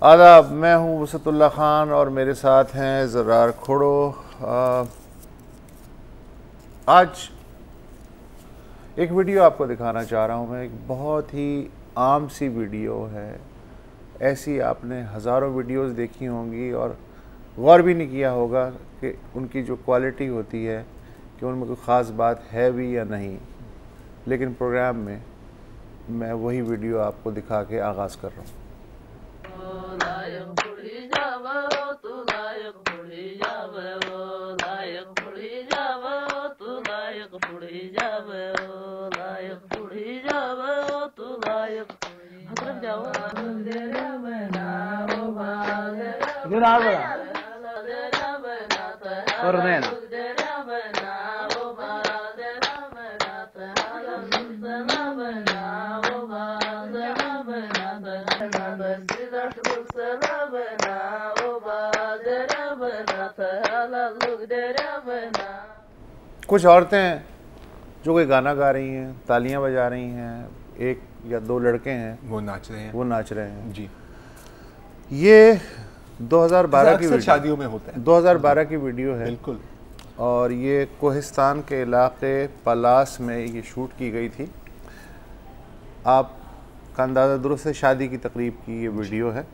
आदाब, मैं हूँ वसतुल्ला ख़ान और मेरे साथ हैं ज़रार खोड़ो। आज एक वीडियो आपको दिखाना चाह रहा हूँ मैं। एक बहुत ही आम सी वीडियो है। ऐसी आपने हज़ारों वीडियोस देखी होंगी और गौर भी नहीं किया होगा कि उनकी जो क्वालिटी होती है कि उनमें कोई ख़ास बात है भी या नहीं। लेकिन प्रोग्राम में मैं वही वीडियो आपको दिखा के आगाज़ कर रहा हूँ। कुछ औरतें हैं जो कोई गाना गा रही हैं, तालियां बजा रही हैं, एक या दो लड़के हैं वो नाच रहे हैं जी। ये 2012 की वीडियो, शादियों में होता है, 2012 की वीडियो है बिल्कुल। और ये कोहिस्तान के इलाके पलास में ये शूट की गई थी। आपका अंदाज़ा दुरुस्त है, शादी की तकरीब की ये वीडियो है।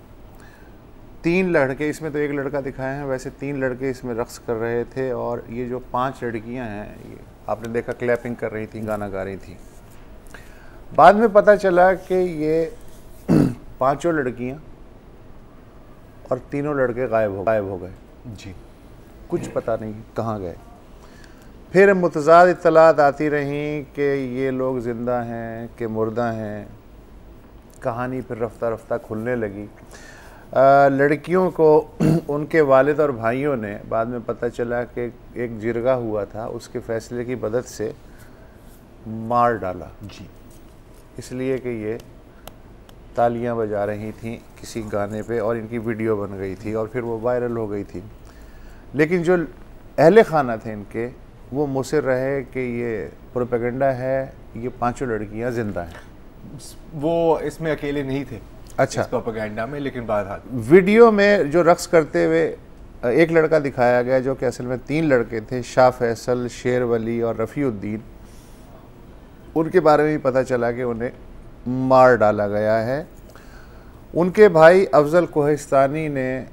3 लड़के, इसमें तो एक लड़का दिखाए हैं, वैसे 3 लड़के इसमें रक्स कर रहे थे और ये जो 5 लड़कियां हैं ये आपने देखा क्लैपिंग कर रही थी, गाना गा रही थी। बाद में पता चला कि ये 5 लड़कियां और 3 लड़के गायब हो गए जी। कुछ पता नहीं कहाँ गए। फिर मुतज़ाद इत्तलात आती रहीं कि ये लोग ज़िंदा हैं कि मुर्दा हैं। कहानी फिर रफ्ता रफ्ता खुलने लगी। लड़कियों को उनके वालिद और भाइयों ने बाद में पता चला कि एक जिरगा हुआ था, उसके फ़ैसले की मदद से मार डाला जी, इसलिए कि ये तालियां बजा रही थीं किसी गाने पे और इनकी वीडियो बन गई थी और फिर वो वायरल हो गई थी। लेकिन जो अहले खाना थे इनके, वो मुसिर रहे कि ये प्रोपेगेंडा है, ये 5 लड़कियां ज़िंदा हैं। वो इसमें अकेले नहीं थे, अच्छा, इस प्रोपेगेंडा में। लेकिन बहरहाल वीडियो में जो रक्स करते हुए एक लड़का दिखाया गया जो कि असल में 3 लड़के थे, शाह फैसल, शेर वली और रफ़ीउद्दीन। उनके बारे में भी पता चला कि उन्हें मार डाला गया है। उनके भाई अफजल कोहिस्तानी ने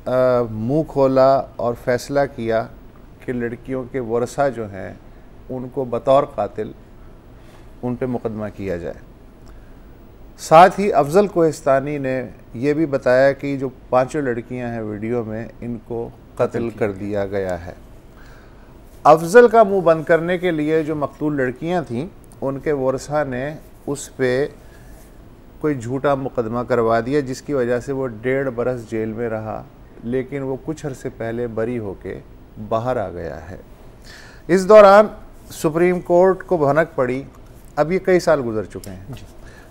मुंह खोला और फैसला किया कि लड़कियों के वरसा जो हैं उनको बतौर कातिल उन पे मुकदमा किया जाए। साथ ही अफजल कोहिस्तानी ने यह भी बताया कि जो 5 लड़कियां हैं वीडियो में, इनको कत्ल कर दिया गया है। अफजल का मुंह बंद करने के लिए जो मकतूल लड़कियां थीं, उनके वरसा ने उस पे कोई झूठा मुकदमा करवा दिया, जिसकी वजह से वो 1.5 बरस जेल में रहा। लेकिन वो कुछ अरसे पहले बरी होके बाहर आ गया है। इस दौरान सुप्रीम कोर्ट को भनक पड़ी, अब ये कई साल गुजर चुके हैं,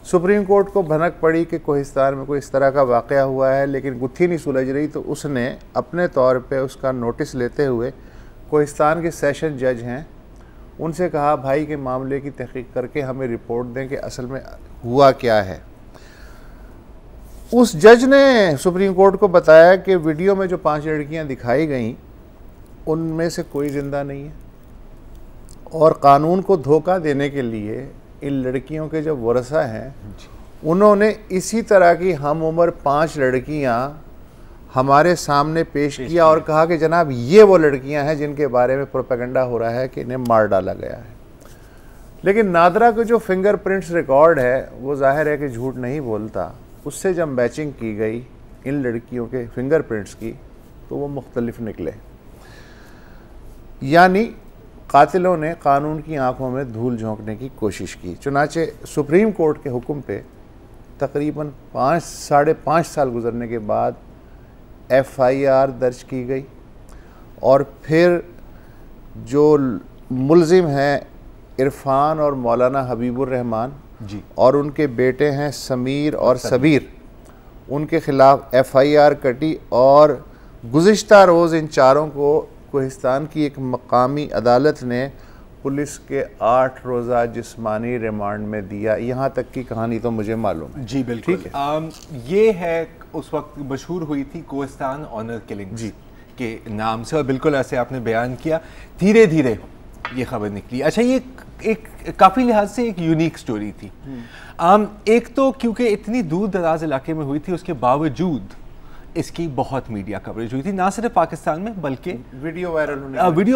सुप्रीम कोर्ट को भनक पड़ी कि कोहिस्तान में कोई इस तरह का वाक़या हुआ है, लेकिन गुत्थी नहीं सुलझ रही। तो उसने अपने तौर पे उसका नोटिस लेते हुए कोहिस्तान के सेशन जज हैं उनसे कहा, भाई के मामले की तहकीक करके हमें रिपोर्ट दें कि असल में हुआ क्या है। उस जज ने सुप्रीम कोर्ट को बताया कि वीडियो में जो 5 लड़कियां दिखाई गईं उनमें से कोई ज़िंदा नहीं है और कानून को धोखा देने के लिए इन लड़कियों के जो वरसा हैं उन्होंने इसी तरह की हम उम्र 5 लड़कियां हमारे सामने पेश किया और कहा कि जनाब ये वो लड़कियां हैं जिनके बारे में प्रोपेगेंडा हो रहा है कि इन्हें मार डाला गया है। लेकिन नादरा का जो फिंगरप्रिंट्स रिकॉर्ड है वो जाहिर है कि झूठ नहीं बोलता। उससे जब मैचिंग की गई इन लड़कियों के फिंगरप्रिंट्स की तो वो मुख्तलिफ निकले, यानी कातिलों ने कानून की आंखों में धूल झोंकने की कोशिश की। चुनाचे सुप्रीम कोर्ट के हुक्म पे तकरीबन 5-5.5 साल गुजरने के बाद FIR दर्ज की गई और फिर जो मुल्जिम हैं इरफान और मौलाना हबीबुर रहमान जी और उनके बेटे हैं समीर और सबीर, उनके ख़िलाफ़ FIR कटी और गुज़िश्ता रोज़ इन चारों को कोहिस्तान की एक मकामी अदालत ने पुलिस के 8 रोज़ा जिस्मानी रिमांड में दिया। यहाँ तक की कहानी तो मुझे मालूम है। जी बिल्कुल, ठीक है। ये है उस वक्त मशहूर हुई थी कोहिस्तान ऑनर किलिंग जी के नाम से, और बिल्कुल ऐसे आपने बयान किया, धीरे धीरे ये खबर निकली। अच्छा, ये एक काफ़ी लिहाज से एक यूनिक स्टोरी थी। एक तो क्योंकि इतनी दूर दराज इलाके में हुई थी, उसके बावजूद इसकी बहुत मीडिया कवरेज हुई थी, ना सिर्फ पाकिस्तान में बल्कि वीडियो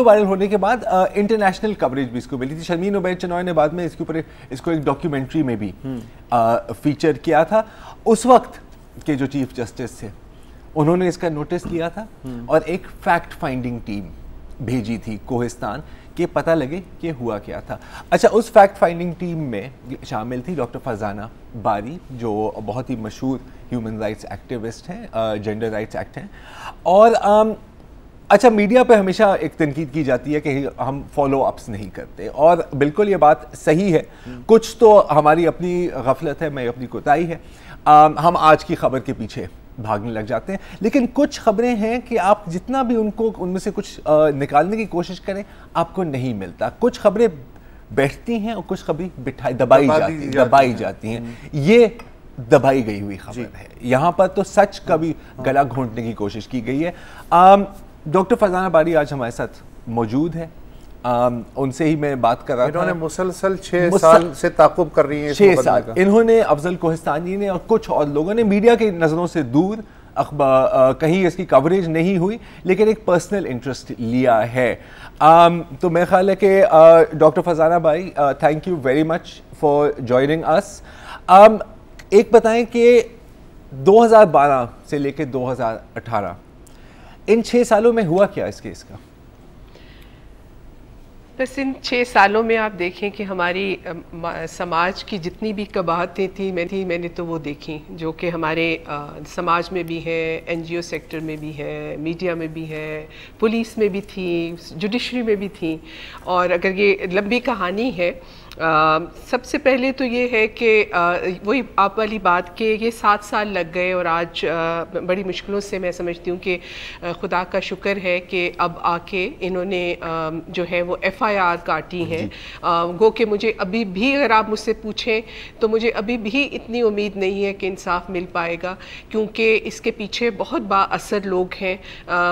वायरल होने के बाद इंटरनेशनल कवरेज भी इसको मिली थी। शर्मीन उबैद चनॉय ने बाद में इसके ऊपर इसको एक डॉक्यूमेंट्री में भी फीचर किया था। उस वक्त के जो चीफ जस्टिस थे उन्होंने इसका नोटिस लिया था और एक फैक्ट फाइंडिंग टीम भेजी थी कोहिस्तान कि पता लगे कि हुआ क्या था। अच्छा, उस फैक्ट फाइंडिंग टीम में शामिल थी डॉक्टर फरजाना बारी, जो बहुत ही मशहूर ह्यूमन राइट्स एक्टिविस्ट हैं, जेंडर राइट्स एक्ट हैं। और अच्छा, मीडिया पे हमेशा एक तनकीद की जाती है कि हम फॉलो अप्स नहीं करते, और बिल्कुल ये बात सही है। कुछ तो हमारी अपनी गफलत है, मैं अपनी कोताही है, हम आज की खबर के पीछे भागने लग जाते हैं। लेकिन कुछ खबरें हैं कि आप जितना भी उनमें से कुछ निकालने की कोशिश करें, आपको नहीं मिलता। कुछ खबरें बैठती हैं और कुछ खबरें दबाई जाती हैं। ये दबाई गई हुई खबर है। यहाँ पर तो सच का भी गला घोंटने की कोशिश की गई है। डॉक्टर फरजाना बारी आज हमारे साथ मौजूद है। उनसे ही मैं बात कर रहा था। इन्होंने मुसलसल 6 साल से ताक़ुब कर रही हैं। 6 साल इन्होंने, अफजल कोहिस्तानी ने और कुछ और लोगों ने मीडिया की नज़रों से दूर, कहीं इसकी कवरेज नहीं हुई, लेकिन एक पर्सनल इंटरेस्ट लिया है। तो मेरा ख्याल है कि डॉक्टर फरजाना बारी, thank you very much for joining us. एक बताएं कि 2012 से लेकर 2018 इन 6 सालों में हुआ क्या इस केस का? बस इन 6 सालों में आप देखें कि हमारी समाज की जितनी भी कबाहतें थी मैंने तो वो देखी, जो कि हमारे समाज में भी है, NGO सेक्टर में भी है, मीडिया में भी है, पुलिस में भी थी, जुडिशरी में भी थी। और अगर ये लंबी कहानी है, सबसे पहले तो ये है कि वही आप वाली बात कि ये 7 साल लग गए, और आज बड़ी मुश्किलों से मैं समझती हूँ कि खुदा का शुक्र है कि अब आके इन्होंने जो है वो FIR काटी है। गो कि मुझे अभी भी, अगर आप मुझसे पूछें तो मुझे अभी भी इतनी उम्मीद नहीं है कि इंसाफ मिल पाएगा, क्योंकि इसके पीछे बहुत बाअसर लोग हैं,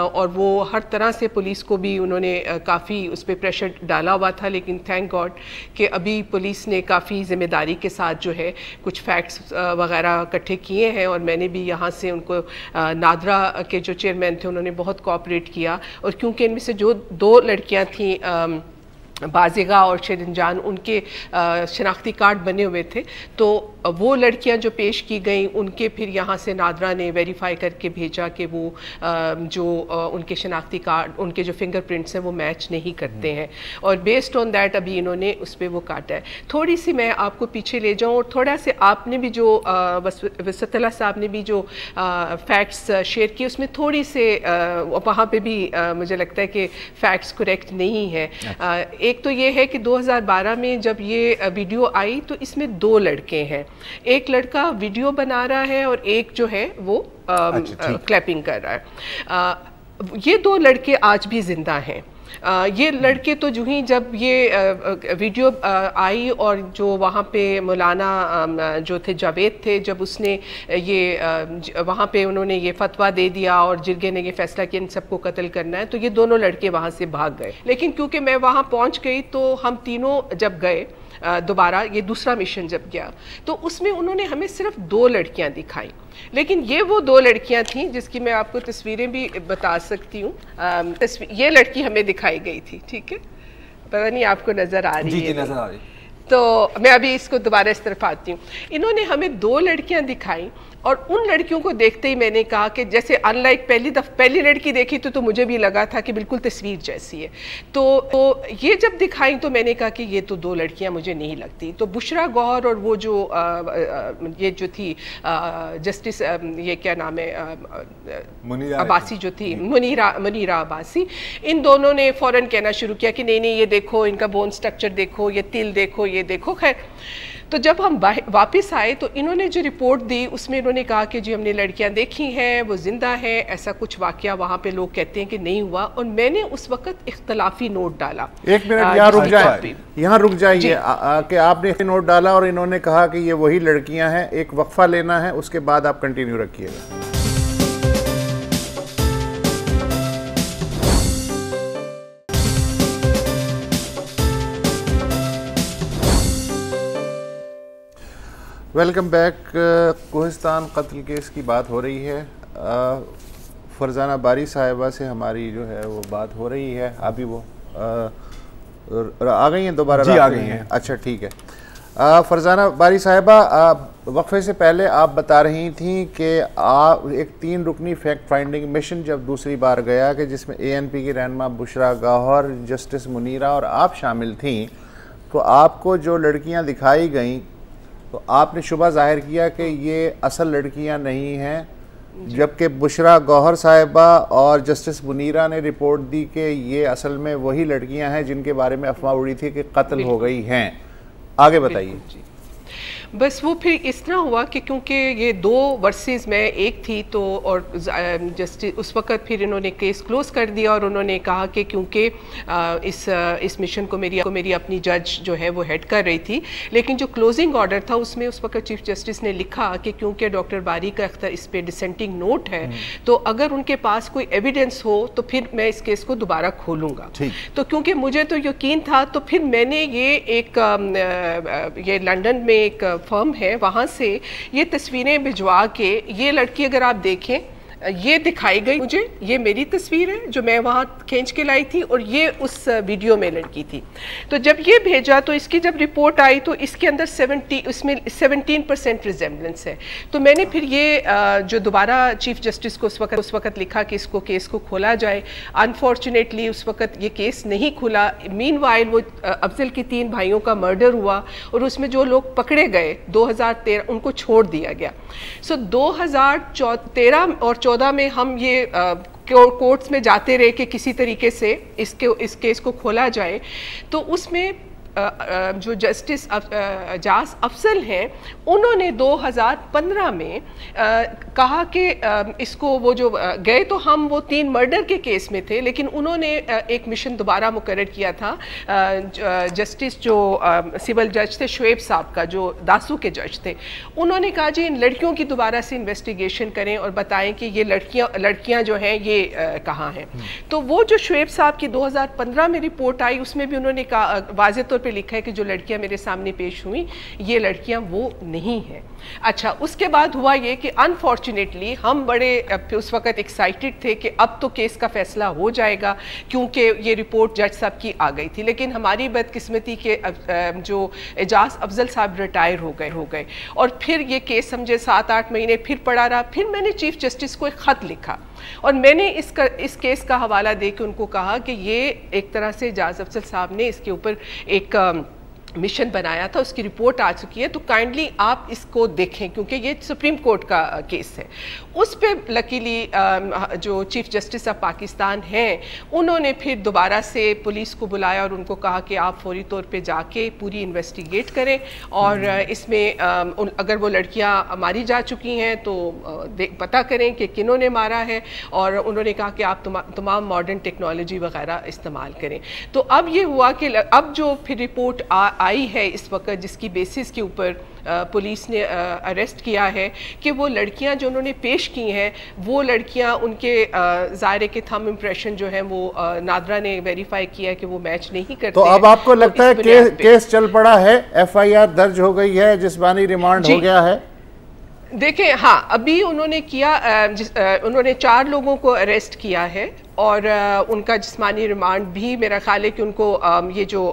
और वो हर तरह से पुलिस को भी उन्होंने काफ़ी उस पर प्रेशर डाला हुआ था। लेकिन थैंक गॉड कि अभी पुलिस ने काफ़ी ज़िम्मेदारी के साथ जो है कुछ फैक्ट्स वगैरह इकट्ठे किए हैं, और मैंने भी यहाँ से उनको, नादरा के जो चेयरमैन थे उन्होंने बहुत कोऑपरेट किया। और क्योंकि इनमें से जो 2 लड़कियाँ थीं, बाज़िगा और शिरंजान, उनके शनाख्ती कार्ड बने हुए थे, तो वो लड़कियां जो पेश की गई उनके फिर यहाँ से नादरा ने वेरीफाई करके भेजा कि वो जो उनके शनाख्ती कार्ड, उनके जो फिंगरप्रिंट्स हैं वो मैच नहीं करते हैं, और बेस्ड ऑन दैट अभी इन्होंने उस पर वो काटा है। थोड़ी सी मैं आपको पीछे ले जाऊँ, और थोड़ा से आपने भी जो वसतल्ला साहब ने भी जो फैक्ट्स शेयर किए, उसमें थोड़ी से वहाँ पे भी मुझे लगता है कि फैक्ट्स करेक्ट नहीं है। एक तो ये है कि 2012 में जब ये वीडियो आई तो इसमें 2 लड़के हैं, एक लड़का वीडियो बना रहा है और एक जो है वो क्लैपिंग कर रहा है। ये 2 लड़के आज भी जिंदा हैं। ये लड़के तो जो ही जब ये वीडियो आई, और जो वहाँ पे मौलाना जो थे जावेद थे, जब उसने ये वहाँ पे उन्होंने ये फतवा दे दिया और जिरगे ने ये फैसला किया इन सबको कत्ल करना है, तो ये दोनों लड़के वहाँ से भाग गए। लेकिन क्योंकि मैं वहाँ पहुँच गई तो हम तीनों जब गए दोबारा, ये दूसरा मिशन जब गया, तो उसमें उन्होंने हमें सिर्फ 2 लड़कियां दिखाई, लेकिन ये वो 2 लड़कियां थीं जिसकी मैं आपको तस्वीरें भी बता सकती हूँ। ये लड़की हमें दिखाई गई थी, ठीक है, पता नहीं आपको नज़र आ रही है? नज़र आ रही। तो मैं अभी इसको दोबारा इस तरफ आती हूँ। इन्होंने हमें 2 लड़कियां दिखाई, और उन लड़कियों को देखते ही मैंने कहा कि जैसे अनलाइक पहली लड़की देखी तो मुझे भी लगा था कि बिल्कुल तस्वीर जैसी है। तो ये जब दिखाई तो मैंने कहा कि ये तो 2 लड़कियां मुझे नहीं लगती। तो बुशरा गौहर और वो जो ये जो थी जस्टिस, ये क्या नाम है, अब्बासी जो थी, मुनीरा अब्बासी, इन दोनों ने फ़ौरन कहना शुरू किया कि नहीं नहीं, ये देखो, इनका बोन स्ट्रक्चर देखो, ये तिल देखो, ये देखो। खैर तो जब हम वापस आए तो इन्होंने जो रिपोर्ट दी उसमें इन्होंने कहा कि जी हमने लड़कियां देखी हैं, वो जिंदा है, ऐसा कुछ वाकया वहाँ पे लोग कहते हैं कि नहीं हुआ। और मैंने उस वक्त इख्तलाफी नोट डाला। एक मिनट यहाँ रुक जाए, यहाँ रुक जाइए कि आपने नोट डाला और इन्होंने कहा कि ये वही लड़कियां हैं। एक वक्फा लेना है, उसके बाद आप कंटिन्यू रखिएगा। Welcome back. कोहिस्तान कत्ल केस की बात हो रही है। फरजाना बारी साहिबा से हमारी जो है वो बात हो रही है। अभी वो आ गई हैं दोबारा? जी आ गई हैं। अच्छा ठीक है। फरजाना बारी साहिबा, वक्फे से पहले आप बता रही थी कि आप एक 3 रुकनी फैक्ट फाइंडिंग मिशन जब दूसरी बार गया कि जिसमें ANP की रहनुमा बुशरा गौहर, जस्टिस मुनीरा और आप शामिल थी, तो आपको जो लड़कियां दिखाई गईं तो आपने शुबा जाहिर किया कि ये असल लड़कियां नहीं हैं, जबकि बुशरा गौहर साहिबा और जस्टिस मुनीरा ने रिपोर्ट दी कि ये असल में वही लड़कियां हैं जिनके बारे में अफवाह उड़ी थी कि कत्ल हो गई हैं। आगे बताइए। बस वो फिर इस तरह हुआ कि क्योंकि ये 2 वर्सेस में एक थी तो और जस्टिस उस वक़्त फिर इन्होंने केस क्लोज कर दिया और उन्होंने कहा कि क्योंकि इस मिशन को मेरी अपनी जज जो है वो हेड कर रही थी, लेकिन जो क्लोजिंग ऑर्डर था उसमें उस वक़्त चीफ जस्टिस ने लिखा कि क्योंकि डॉक्टर बारी का इस पे डिसेंटिंग नोट है तो अगर उनके पास कोई एविडेंस हो तो फिर मैं इस केस को दोबारा खोलूँगा। तो क्योंकि मुझे तो यकीन था तो फिर मैंने ये लंदन में एक फर्म है वहाँ से ये तस्वीरें भिजवा के, ये लड़की अगर आप देखें ये दिखाई गई मुझे, ये मेरी तस्वीर है जो मैं वहाँ खींच के लाई थी और ये उस वीडियो में लड़की थी। तो जब ये भेजा तो इसकी जब रिपोर्ट आई तो इसके अंदर 17% रिजेम्बलेंस है। तो मैंने फिर ये जो दोबारा चीफ जस्टिस को उस वक़्त लिखा कि इसको केस को खोला जाए। अनफॉर्चुनेटली उस वक़्त ये केस नहीं खुला। मीनवाइल वो अफजल की 3 भाइयों का मर्डर हुआ और उसमें जो लोग पकड़े गए 2013 उनको छोड़ दिया गया। सो 2013 और 14 में हम ये कोर्ट्स में जाते रहे कि किसी तरीके से इस केस को खोला जाए। तो उसमें जो जस्टिस जास अफजल हैं उन्होंने 2015 में कहा कि इसको वो जो गए तो हम वो 3 मर्डर के केस में थे, लेकिन उन्होंने एक मिशन दोबारा मुकर्रर किया था। जस्टिस जो सिविल जज थे शुएब साहब का, जो दासू के जज थे, उन्होंने कहा जी इन लड़कियों की दोबारा से इन्वेस्टिगेशन करें और बताएं कि ये लड़कियां जो हैं ये कहाँ हैं। तो वो जो शुएब साहब की 2015 में रिपोर्ट आई उसमें भी उन्होंने कहा, वाज़े तौर पे लिखा है कि जो लड़कियां मेरे सामने पेश हुई ये लड़कियां वो नहीं हैं। अच्छा, उसके बाद हुआ ये कि अनफॉर्चुनेटली हम बड़े उस वक़्त एक्साइटेड थे कि अब तो केस का फैसला हो जाएगा क्योंकि ये रिपोर्ट जज साहब की आ गई थी। लेकिन हमारी बदकिस्मती के जो एजाज अफजल साहब रिटायर हो गए और फिर ये केस समझे 7-8 महीने फिर पड़ा रहा। फिर मैंने चीफ जस्टिस को एक ख़त लिखा और मैंने इस केस का हवाला दे के उनको कहा कि ये एक तरह से एजाज अफजल साहब ने इसके ऊपर एक मिशन बनाया था, उसकी रिपोर्ट आ चुकी है, तो काइंडली आप इसको देखें क्योंकि ये सुप्रीम कोर्ट का केस है। उस पे लकीली जो चीफ जस्टिस ऑफ पाकिस्तान हैं उन्होंने फिर दोबारा से पुलिस को बुलाया और उनको कहा कि आप फौरी तौर पे जाके पूरी इन्वेस्टिगेट करें और इसमें अगर वो लड़कियां मारी जा चुकी हैं तो पता करें कि किन्होंने मारा है, और उन्होंने कहा कि आप तमाम मॉडर्न टेक्नोलॉजी वगैरह इस्तेमाल करें। तो अब ये हुआ कि अब जो फिर रिपोर्ट आई है इस वक्त जिसकी बेसिस के ऊपर पुलिस ने अरेस्ट किया है कि वो लड़कियां जो उन्होंने पेश की हैं वो लड़कियां उनके ज़ाहिर के थंब इम्प्रेशन जो है वो नादरा ने वेरीफाई किया कि वो मैच नहीं करते। तो अब आपको लगता है केस चल पड़ा है, FIR दर्ज हो गई है, जिस्मानी रिमांड हो गया है? देखें, हाँ अभी उन्होंने किया, उन्होंने 4 लोगों को अरेस्ट किया है और उनका जिस्मानी रिमांड भी मेरा ख्याल है कि उनको ये जो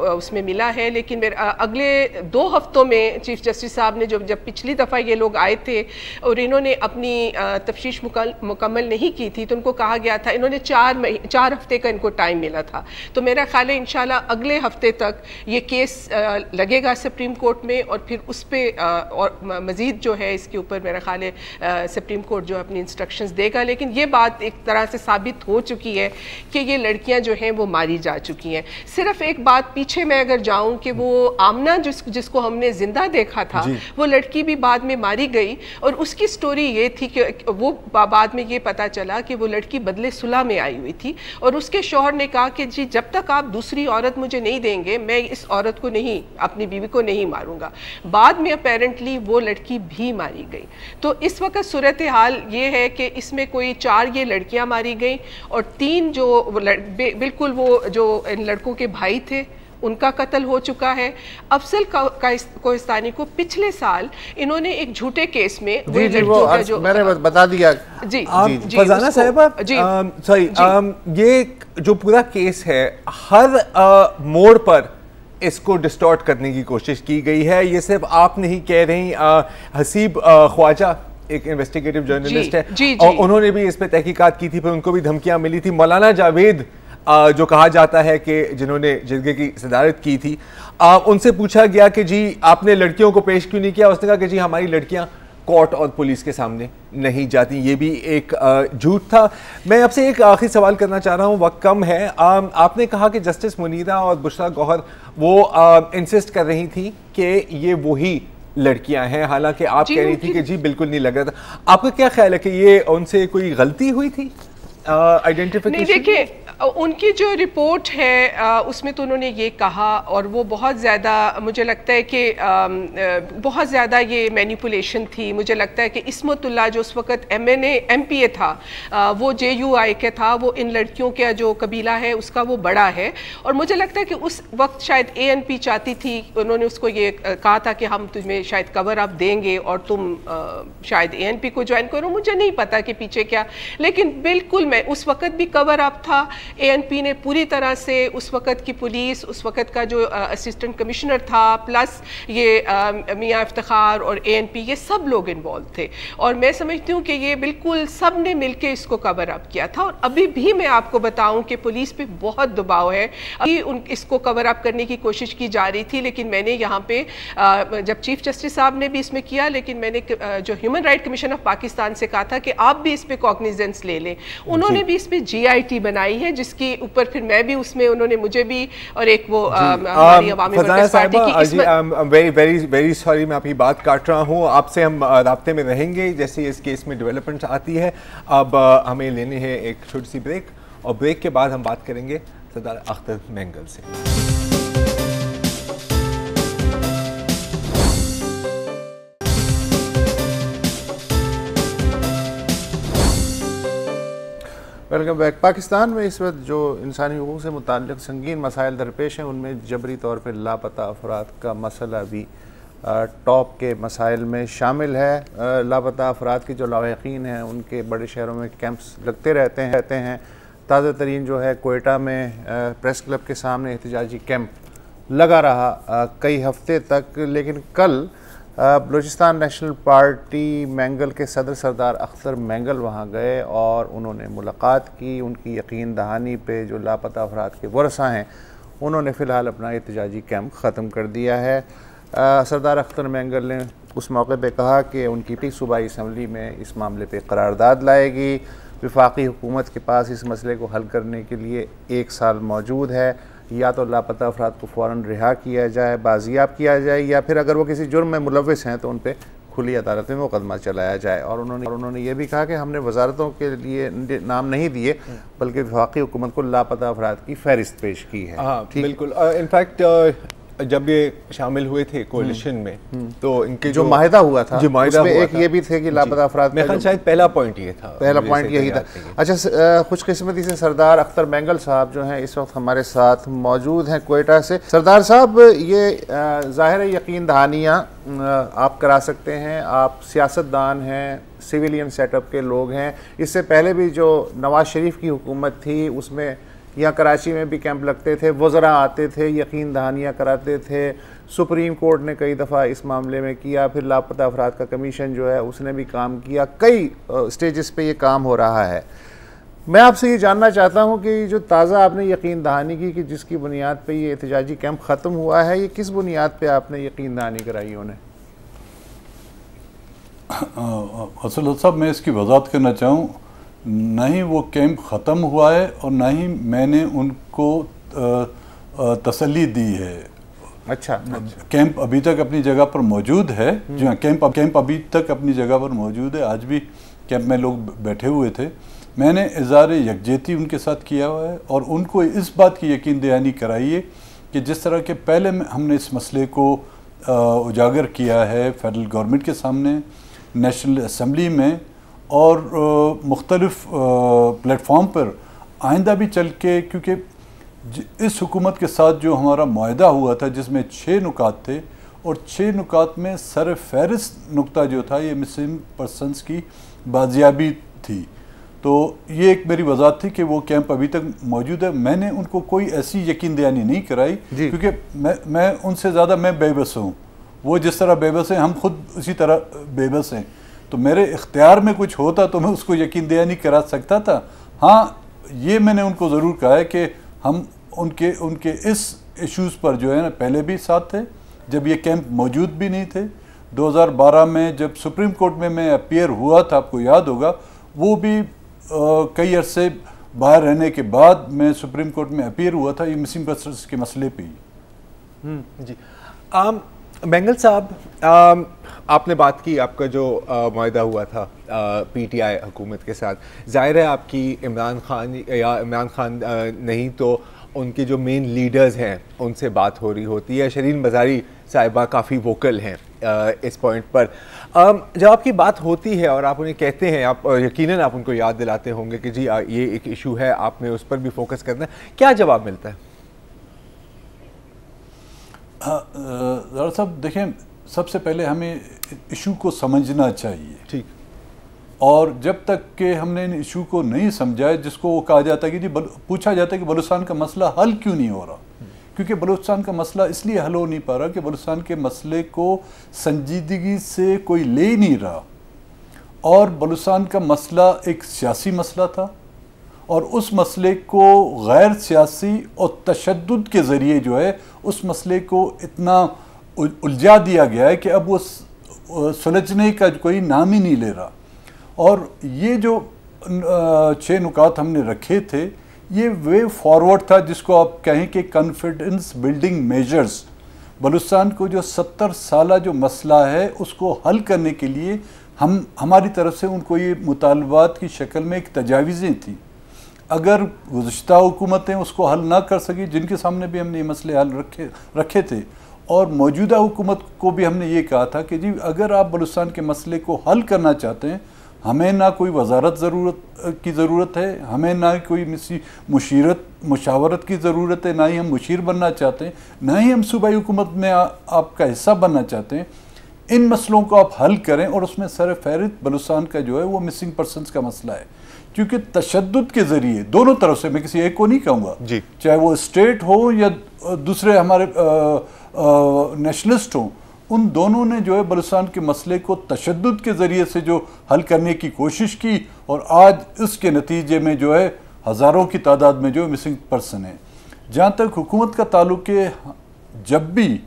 उसमें मिला है। लेकिन अगले 2 हफ्तों में चीफ जस्टिस साहब ने जब पिछली दफ़ा ये लोग आए थे और इन्होंने अपनी तफ्तीश मुकम्मल नहीं की थी तो उनको कहा गया था, इन्होंने 4 हफ्ते का इनको टाइम मिला था। तो मेरा ख्याल है इंशाल्लाह अगले हफ्ते तक ये केस लगेगा सुप्रीम कोर्ट में और फिर उस पर और मज़ीद जो है इसके ऊपर मेरा ख्याल है सुप्रीम कोर्ट जो अपनी इंस्ट्रक्शंस देगा। लेकिन ये बात एक तरह से साबित हो चुकी है कि ये लड़कियां जो हैं वो मारी जा चुकी हैं। सिर्फ एक बात पीछे मैं अगर जाऊं कि वो आमना जिसको हमने जिंदा देखा था, वो लड़की भी बाद में मारी गई, और उसकी स्टोरी ये थी कि वो बाद में ये पता चला कि वो लड़की बदले सुलह में आई हुई थी, और उसके शौहर ने कहा कि जी जब तक आप दूसरी औरत मुझे नहीं देंगे मैं इस औरत को नहीं, अपनी बीवी को नहीं मारूंगा। बाद में अपेरेंटली वो लड़की भी मारी गई। तो इस वक्त सूरत हाल ये है कि इसमें कोई 4 ये लड़कियां मारी गई और 3 जो बिल्कुल वो जो इन लड़कों के भाई थे उनका कत्ल हो चुका है। अफजल कोहिस्तानी को पिछले साल इन्होंने एक झूठे केस में जो मैंने बता दिया जी फरजाना साहिबा सॉरी ये जो पूरा केस है हर मोड़ पर इसको डिस्टॉर्ट करने की कोशिश की गई है। ये सिर्फ आप नहीं कह रही, हसीब ख्वाजा एक इन्वेस्टिगेटिव जर्नलिस्ट है और उन्होंने भी इस पे तहकीकात की थी, पर उनको भी धमकियां मिली थी। मौलाना जावेद जो कहा जाता है कि जिन्होंने जिरगे की सदारत की थी, उनसे पूछा गया कि जी आपने लड़कियों को पेश क्यों नहीं किया, उसने कहा कि जी हमारी लड़कियां कोर्ट और पुलिस के सामने नहीं जाती। ये भी एक झूठ था। मैं आपसे एक आखिरी सवाल करना चाह रहा हूँ, वक्त कम है। आपने कहा कि जस्टिस मुनीरा और बुशरा गौहर वो इंसिस्ट कर रही थी कि ये वही लड़कियां हैं, हालांकि आप कह रही थी कि जी बिल्कुल नहीं लग रहा था। आपका क्या ख्याल है कि ये उनसे कोई गलती हुई थी आइडेंटिफिकेशन? नहीं, देखिए उनकी जो रिपोर्ट है उसमें तो उन्होंने ये कहा, और वो बहुत ज़्यादा मुझे लगता है कि बहुत ज़्यादा ये मैनिपुलेशन थी। मुझे लगता है कि इस्मतुल्लाह जो उस वक़्त MPA था, वो JUI के था, वो इन लड़कियों का जो कबीला है उसका वो बड़ा है, और मुझे लगता है कि उस वक्त शायद ANP चाहती थी, उन्होंने उसको ये कहा था कि हम तुम्हें शायद कवर अप देंगे और तुम शायद ANP को ज्वाइन करो। मुझे नहीं पता कि पीछे क्या, लेकिन बिल्कुल मैं उस वक़्त भी कवर अप था। ANP ने पूरी तरह से उस वक़्त की पुलिस, उस वक़्त का जो असिस्टेंट कमिश्नर था, प्लस ये मियाँ इफ्तिखार और ANP, ये सब लोग इन्वॉल्व थे, और मैं समझती हूँ कि ये बिल्कुल सब ने मिलकर इसको कवर अप किया था। और अभी भी मैं आपको बताऊँ कि पुलिस पे बहुत दबाव है, अभी इसको कवर अप करने की कोशिश की जा रही थी, लेकिन मैंने यहाँ पे जब चीफ जस्टिस साहब ने भी इसमें किया, लेकिन मैंने जो human right commission of Pakistan से कहा था कि आप भी इस पर कॉग्निजेंस ले लें। उन्होंने भी इस पर GIT बनाई है, जिसके ऊपर फिर मैं भी उसमें, उन्होंने मुझे भी, और एक वो हमारी अवामी वर्कर्स पार्टी की। वेरी सॉरी, मैं आपकी बात काट रहा हूँ। आपसे हम राब्ते में रहेंगे जैसे इस केस में डेवलपमेंट आती है। अब हमें लेने हैं एक छोटी सी ब्रेक, और ब्रेक के बाद हम बात करेंगे सरदार अख्तर मैंगल से। Welcome back. पाकिस्तान में इस वक्त जो इंसानी हुकूक से मुताल्लिक़ संगीन मसाइल दरपेश हैं, उनमें जबरी तौर पर लापता अफराद का मसला भी टॉप के मसाइल में शामिल है। लापता अफराद की जो लावाक़ीन हैं उनके बड़े शहरों में कैंप्स लगते रहते हैं। ताज़ा तरीन जो है कोयटा में प्रेस क्लब के सामने एहतजाजी कैंप लगा रहा कई हफ्ते तक, लेकिन कल बलूचिस्तान नेशनल पार्टी मैंगल के सदर सरदार अख्तर मैंगल वहाँ गए और उन्होंने मुलाकात की। उनकी यकीन दहानी पे जो लापता अफराद के वरसा हैं उन्होंने फ़िलहाल अपना एहतजाजी कैंप ख़त्म कर दिया है। सरदार अख्तर मैंगल ने उस मौके पे कहा कि उनकी सूबाई असम्बली में इस मामले पे करारदाद लाएगी। वफाकी हुकूमत के पास इस मसले को हल करने के लिए 1 साल मौजूद है। या तो लापता अफराद को फ़ौरन रिहा किया जाए, बाजियाब किया जाए, या फिर अगर वो किसी जुर्म में मुलव्विस हैं तो उन पर खुली अदालत में मुकदमा चलाया जाए। और उन्होंने ये भी कहा कि हमने वजारतों के लिए नाम नहीं दिए, बल्कि वफाकी हुकूमत को लापता अफराद की फहरिस्त पेश की है। हाँ, बिल्कुल। इनफैक्ट जब ये शामिल हुए थे कोalition में, तो इनके जो माहिदा हुआ था उसमें एक ये भी थे कि लापता अफराद में शायद पहला पॉइंट ये था, पहला पॉइंट यही था। अच्छा, खुशकिस्मती से सरदार अख्तर मैंगल साहब जो हैं इस वक्त हमारे साथ मौजूद हैं कोयटा से। सरदार साहब, ये ज़ाहिर यकीन दहानियाँ आप करा सकते हैं, आप सियासतदान हैं, सिविलियन सेटअप के लोग हैं। इससे पहले भी जो नवाज शरीफ की हुकूमत थी उसमें यहाँ कराची में भी कैंप लगते थे, वज़रा आते थे, यकीन दहानियाँ कराते थे। सुप्रीम कोर्ट ने कई दफ़ा इस मामले में किया, फिर लापता अफराद का कमीशन जो है उसने भी काम किया, कई स्टेजेस पे ये काम हो रहा है। मैं आपसे ये जानना चाहता हूँ कि जो ताज़ा आपने यकीन दहानी की कि जिसकी बुनियाद पे ये एहतजाजी कैंप ख़त्म हुआ है, ये किस बुनियाद पे आपने यकीन दहानी कराई उन्हें? असल साहब, मैं इसकी वजाहत करना चाहूँ ना ही वो कैंप ख़त्म हुआ है और ना ही मैंने उनको तसल्ली दी है। अच्छा, कैंप अभी तक अपनी जगह पर मौजूद है। जी हाँ, कैंप अभी तक अपनी जगह पर मौजूद है। आज भी कैंप में लोग बैठे हुए थे। मैंने इज़हार यकजहती उनके साथ किया हुआ है और उनको इस बात की यकीन दहानी कराई है कि जिस तरह के पहले हमने इस मसले को उजागर किया है फेडरल गवर्नमेंट के सामने, नेशनल असम्बली में और मुख्तलिफ प्लेटफॉर्म पर, आइंदा भी चल के, क्योंकि इस हुकूमत के साथ जो हमारा मुआहदा हुआ था जिसमें 6 नुकात थे और 6 नुकात में सर फहरिस्त नुक्ता जो था ये मिसिंग पर्सनस की बाजियाबी थी। तो ये एक मेरी वजाहत थी कि वो कैंप अभी तक मौजूद है। मैंने उनको कोई ऐसी यकीन दहानी नहीं कराई क्योंकि मैं उनसे ज़्यादा मैं बेबस हूँ। वो जिस तरह बेबस हैं हम खुद उसी तरह बेबस हैं। तो मेरे इख्तियार में कुछ होता तो मैं उसको यकीन दहानी करा सकता था। हाँ, ये मैंने उनको ज़रूर कहा है कि हम उनके इस इश्यूज़ पर जो है ना पहले भी साथ थे जब ये कैंप मौजूद भी नहीं थे। 2012 में जब सुप्रीम कोर्ट में मैं अपीयर हुआ था, आपको याद होगा, वो भी कई अरसे बाहर रहने के बाद मैं सुप्रीम कोर्ट में अपीयर हुआ था ये मिसिंग पर्सन्स के मसले पे ही। जी बेंगल साहब, आपने बात की आपका जो मुआहदा हुआ था पीटीआई हुकूमत के साथ, ज़ाहिर है आपकी इमरान खान नहीं तो उनके जो मेन लीडर्स हैं उनसे बात हो रही होती है। शरीन मज़ारी साहिबा काफ़ी वोकल हैं इस पॉइंट पर। जब आपकी बात होती है और आप उन्हें कहते हैं, आप यकीनन आप उनको याद दिलाते होंगे कि जी ये एक इशू है, आपने उस पर भी फोकस करना है, क्या जवाब मिलता है? ज़रा साहब देखें, सबसे पहले हमें इशू को समझना चाहिए, ठीक। और जब तक कि हमने इन इशू को नहीं समझा है, जिसको वो कहा जाता है कि जी पूछा जाता है कि बलूचिस्तान का मसला हल क्यों नहीं हो रहा, क्योंकि बलूचिस्तान का मसला इसलिए हल हो नहीं पा रहा कि बलूचिस्तान के मसले को संजीदगी से कोई ले ही नहीं रहा। और बलूचिस्तान का मसला एक सियासी मसला था और उस मसले को गैर सियासी और तशद्दुद के ज़रिए जो है उस मसले को इतना उलझा दिया गया है कि अब वो सुलझने का कोई नाम ही नहीं ले रहा। और ये जो 6 नुकात हमने रखे थे, ये वे फॉरवर्ड था जिसको आप कहें कि कॉन्फिडेंस बिल्डिंग मेजर्स। बलूचिस्तान को जो 70 साल जो मसला है उसको हल करने के लिए हमारी तरफ से उनको ये मुतालबात की शक्ल में एक तजावीज़ें थी। अगर गुज़श्ता हुकूमतें उसको हल ना कर सकी, जिनके सामने भी हमने ये मसले हल रखे थे, और मौजूदा हुकूमत को भी हमने ये कहा था कि जी अगर आप बलूचिस्तान के मसले को हल करना चाहते हैं, हमें ना कोई वजारत की ज़रूरत है, हमें ना कोई मुशावरत की ज़रूरत है, ना ही हम मुशीर बनना चाहते हैं, ना ही हम सूबाई हुकूमत में आपका हिस्सा बनना चाहते हैं। इन मसलों को आप हल करें और उसमें सर फहरिस्त बलूचिस्तान का जो है वो मिसिंग पर्सनस का मसला है। क्योंकि तशद्दुद के ज़रिए दोनों तरफ से, मैं किसी एक को नहीं कहूँगा, चाहे वो स्टेट हो या दूसरे हमारे नेशनलिस्ट हों, उन दोनों ने जो है बलूचिस्तान के मसले को तशद्दुद के ज़रिए से जो हल करने की कोशिश की और आज इसके नतीजे में जो है हज़ारों की तादाद में जो मिसिंग पर्सन है। जहाँ तक हुकूमत का ताल्लुक़ है, जब भी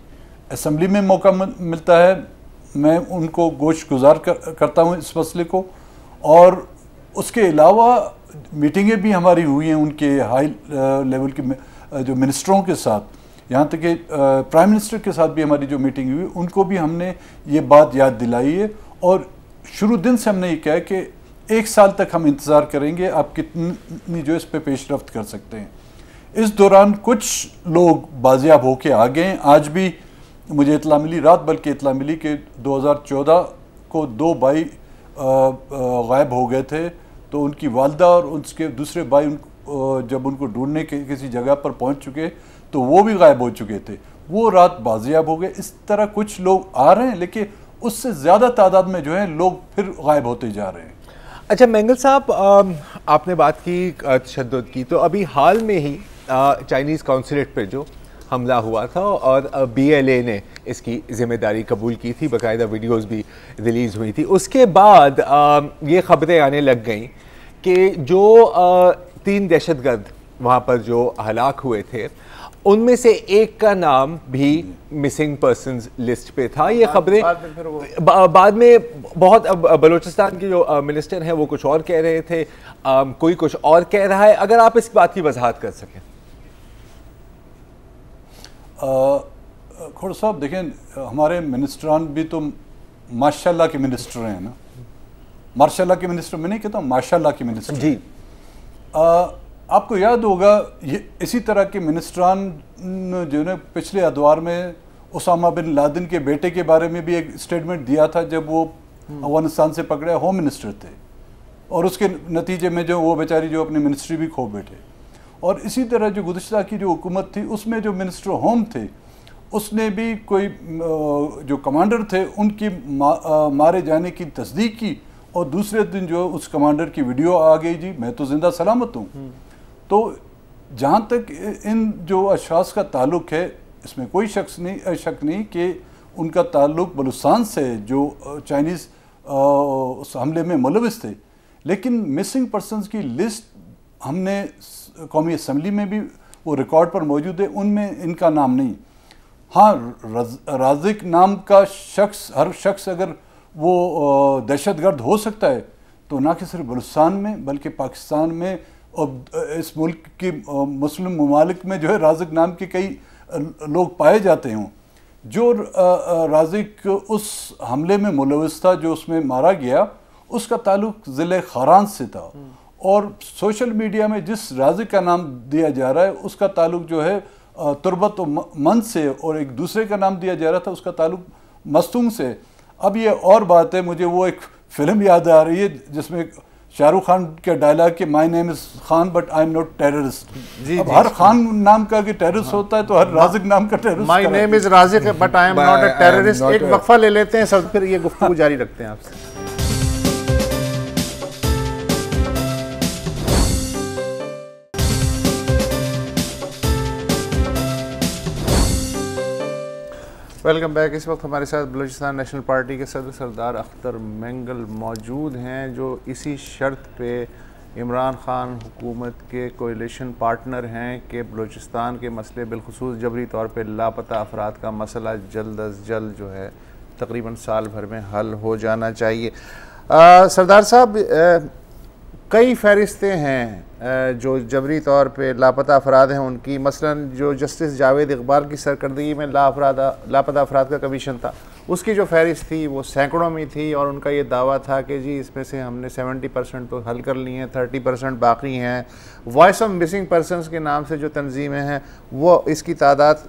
असम्बली में मौका मिलता है मैं उनको गोशगुजार करता हूँ इस मसले को, और उसके अलावा मीटिंगें भी हमारी हुई हैं उनके हाई लेवल के जो मिनिस्टरों के साथ, यहाँ तक कि प्राइम मिनिस्टर के साथ भी हमारी जो मीटिंग हुई उनको भी हमने ये बात याद दिलाई है। और शुरू दिन से हमने ये कहा है कि 1 साल तक हम इंतज़ार करेंगे, आप कितनी जो इस पे पेशरफ्त कर सकते हैं। इस दौरान कुछ लोग बाजियाब होके आ गए। आज भी मुझे इतला मिली, रात बल्कि इतला मिली कि 2014 को 2 भाई गायब हो गए थे, तो उनकी वालदा और उसके दूसरे भाई जब उनको ढूंढने के किसी जगह पर पहुंच चुके तो वो भी गायब हो चुके थे, वो रात बाजियाब हो गए। इस तरह कुछ लोग आ रहे हैं, लेकिन उससे ज़्यादा तादाद में जो है लोग फिर गायब होते जा रहे हैं। अच्छा मेंगल साहब, आपने बात की तशद्दुद की, तो अभी हाल में ही चाइनीज़ कौंसलेट पर जो हमला हुआ था और BLA ने इसकी ज़िम्मेदारी कबूल की थी, बाकायदा वीडियोस भी रिलीज़ हुई थी। उसके बाद ये ख़बरें आने लग गई कि जो 3 दहशतगर्द वहाँ पर जो हलाक हुए थे उनमें से एक का नाम भी मिसिंग पर्सन्स लिस्ट पे था। ये खबरें बाद में बहुत बलूचिस्तान के जो मिनिस्टर हैं वो कुछ और कह रहे थे, कोई कुछ और कह रहा है। अगर आप इस बात की वजाहत कर सकें। खोड़ साहब देखें, हमारे मिनिस्टरान भी तो माशाल्लाह के मिनिस्टर हैं ना। माशाल्लाह के मिनिस्टर मैं नहीं कहता, माशाल्लाह के मिनिस्टर जी। आपको याद होगा ये इसी तरह के मिनिस्टरान जो ने पिछले अदवार में उसामा बिन लादेन के बेटे के बारे में भी एक स्टेटमेंट दिया था जब वो अफगानिस्तान से पकड़े होम मिनिस्टर थे, और उसके नतीजे में जो वो बेचारी जो अपनी मिनिस्ट्री भी खो बैठे। और इसी तरह जो गुज़िश्ता की जो हुकूमत थी उसमें जो मिनिस्टर होम थे उसने भी कोई जो कमांडर थे उनकी मारे जाने की तस्दीक की, और दूसरे दिन जो उस कमांडर की वीडियो आ गई, जी मैं तो जिंदा सलामत हूँ। तो जहाँ तक इन जो अशखास का ताल्लुक है इसमें कोई शक नहीं कि उनका ताल्लुक बलूचिस्तान से जो चाइनीज़ उस हमले में मुलविस थे। लेकिन मिसिंग पर्सनस की लिस्ट हमने कौमी असम्बली में भी वो रिकॉर्ड पर मौजूद है, उनमें इनका नाम नहीं। हाँ, राज़िक नाम का शख्स, हर शख्स अगर वो दहशतगर्द हो सकता है तो ना कि सिर्फ बलूचिस्तान में बल्कि पाकिस्तान में और इस मुल्क की मुस्लिम ममालिक में जो है राज़िक नाम के कई लोग पाए जाते हों। जो राज़िक उस हमले में मुलविस था जो उसमें मारा गया, उसका ताल्लुक ज़िले खारान से था, और सोशल मीडिया में जिस राज़िक का नाम दिया जा रहा है उसका ताल्लुक जो है तुरबत मन से, और एक दूसरे का नाम दिया जा रहा था उसका ताल्लुक मस्तूंग से। अब ये और बात है, मुझे वो एक फिल्म याद आ रही है जिसमें शाहरुख खान का डायलॉग कि my name is Khan but I am not terrorist. अब हर खान नाम का कि टेररिस्ट होता है तो हर राज़िक नाम का terrorist. My name is Raziq but I am not a terrorist. एक वक्फा ले लेते हैं सब, फिर ये गुफ्तगू जारी रखते हैं आपसे। Welcome back. इस वक्त हमारे साथ बलूचिस्तान नेशनल पार्टी के सदर सरदार अख्तर मेंगल मौजूद हैं, जो इसी शर्त पे इमरान खान हुकूमत के कोalition पार्टनर हैं कि बलूचिस्तान के मसले बिलखुसूस जबरी तौर पे लापता अफराद का मसला जल्द अज जल्द जो है तकरीबन साल भर में हल हो जाना चाहिए। सरदार साहब, कई फहरिस्तें हैं जो जबरी तौर पे लापता अफराद हैं उनकी, मसलन जो जस्टिस जावेद इकबाल की सरकर्दगी में लापता अफराद का कमीशन था उसकी जो फहरिस्त थी वो सैकड़ों में थी, और उनका ये दावा था कि जी इसमें से हमने 70% तो हल कर लिए हैं, 30% बाकी हैं। वॉइस ऑफ मिसिंग पर्सनस के नाम से जो तंजीमें हैं वो इसकी तादाद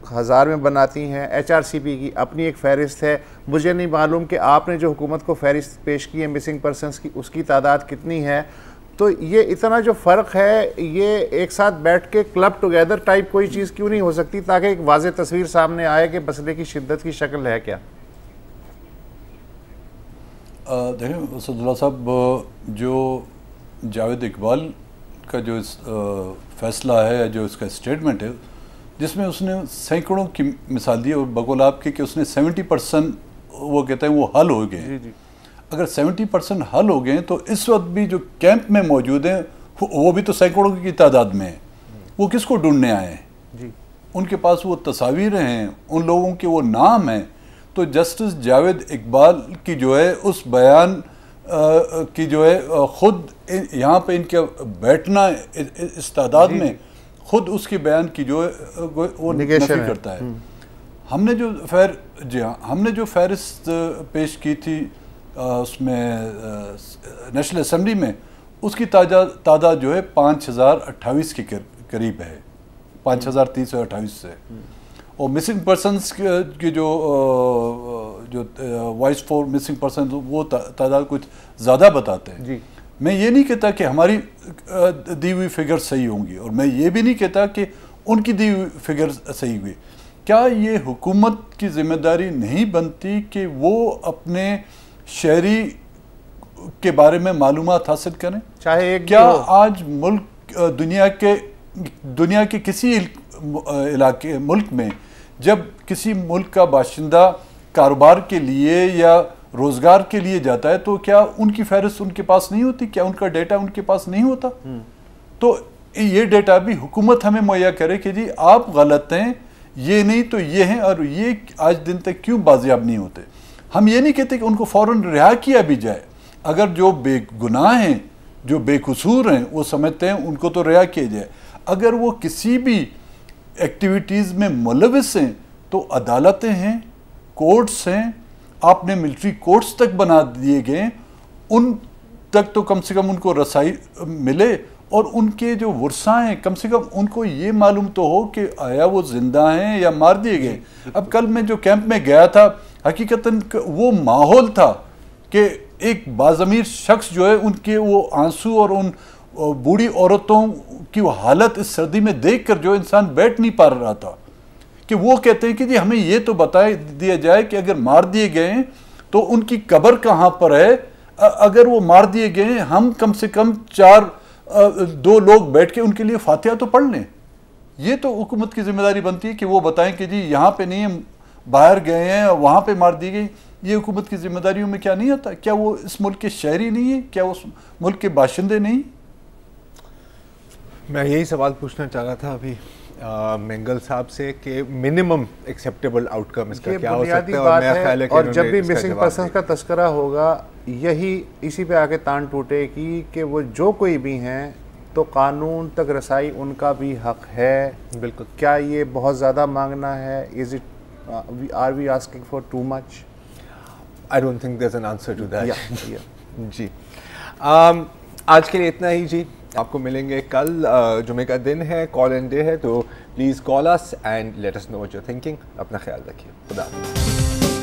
1000 में बनाती हैं। HRCP की अपनी एक फहरिस्त है। मुझे नहीं मालूम कि आपने जो हुकूमत को फहरिस्त पेश की है मिसिंग पर्सनस की उसकी तादाद कितनी है। तो ये इतना जो फ़र्क है, ये एक साथ बैठ के क्लब टुगेदर टाइप कोई चीज़ क्यों नहीं हो सकती ताकि एक वाज़ेह तस्वीर सामने आए कि मसले की शिद्दत की शक्ल है क्या? देखें सदुल्ला साहब, जो जावेद इकबाल का जो फैसला है, जो इसका स्टेटमेंट है जिसमें उसने सैकड़ों की मिसाल दी और बकौल आपके कि उसने 70% वो कहते हैं वो हल हो गए। अगर 70% हल हो गए तो इस वक्त भी जो कैंप में मौजूद हैं वो भी तो सैकड़ों की तादाद में है। वो किसको ढूंढने आए हैं? उनके पास वो तस्वीरें हैं, उन लोगों के वो नाम हैं। तो जस्टिस जावेद इकबाल की जो है उस बयान की जो है खुद यहाँ पे इनके बैठना इस तादाद में खुद उसके बयान की जो है वो नफी करता है। हमने जो फहरिस्त पेश की थी उसमें नेशनल असम्बली में, उसकी तादाद जो है 5028 के करीब है, 5328 से। और मिसिंग पर्सनस की जो वॉइस फॉर मिसिंग पर्सन वो तादाद कुछ ज़्यादा बताते हैं। जी, मैं ये नहीं कहता कि हमारी दी हुई फिगर सही होंगी, और मैं ये भी नहीं कहता कि उनकी दी हुई फिगर सही हुई। क्या ये हुकूमत की जिम्मेदारी नहीं बनती कि वो अपने शहरी के बारे में मालूमात हासिल करें? चाहे क्या आज मुल्क दुनिया के किसी इलाके मुल्क में जब किसी मुल्क का बाशिंदा कारोबार के लिए या रोज़गार के लिए जाता है तो क्या उनकी फहरिस्त उनके पास नहीं होती? क्या उनका डेटा उनके पास नहीं होता? तो ये डेटा भी हुकूमत हमें मुहैया करे कि जी आप गलत हैं, ये नहीं तो ये हैं, और ये आज दिन तक क्यों बाजियाब नहीं होते। हम ये नहीं कहते कि उनको फ़ौरन रिहा किया भी जाए, अगर जो बेगुनाह हैं, जो बेकसूर हैं, वो समझते हैं उनको तो रिहा किया जाए। अगर वो किसी भी एक्टिविटीज़ में मुलविस हैं तो अदालतें हैं, कोर्ट्स हैं, आपने मिलिट्री कोर्ट्स तक बना दिए गए, उन तक तो कम से कम उनको रसाई मिले, और उनके जो वर्सा हैं कम से कम उनको ये मालूम तो हो कि आया वो जिंदा हैं या मार दिए गए। अब कल मैं जो कैंप में गया था, हकीकतन वो माहौल था कि एक बाज़मीर शख्स जो है, उनके वो आंसू और उन बूढ़ी औरतों की वो हालत इस सर्दी में देखकर जो इंसान बैठ नहीं पा रहा था, कि वो कहते हैं कि जी हमें ये तो बता दिया जाए कि अगर मार दिए गए तो उनकी कब्र कहाँ पर है, अगर वो मार दिए गए हम कम से कम 2 लोग बैठ के उनके लिए फातिहा तो पढ़ लें। ये तो हुकूमत की जिम्मेदारी बनती है कि वो बताएं कि जी यहाँ पे नहीं है, बाहर गए हैं, वहाँ पे मार दी गई। ये हुकूमत की जिम्मेदारियों में क्या नहीं आता? क्या वो इस मुल्क के शहरी नहीं है? क्या वो उस मुल्क के बाशिंदे नहीं? मैं यही सवाल पूछना चाह रहा था अभी मेंगल साहब से कि मिनिमम एक्सेप्टेबल आउटकम इसका क्या हो सकता है, और मेरा ख्याल है कि और जब भी मिसिंग पर्सन का तस्करा होगा, यही इसी पे आके तान टूटेगी कि वो जो कोई भी हैं तो कानून तक रसाई उनका भी हक है। बिल्कुल। क्या ये बहुत ज़्यादा मांगना है? Is it are we asking for too much? I don't think there is an answer to that. जी आज के लिए इतना ही जी। आपको मिलेंगे कल, जुमे का दिन है, कॉल एंड डे है, तो please call us and let us know what you are thinking. अपना ख्याल रखिए। खुदा हाफ़िज़।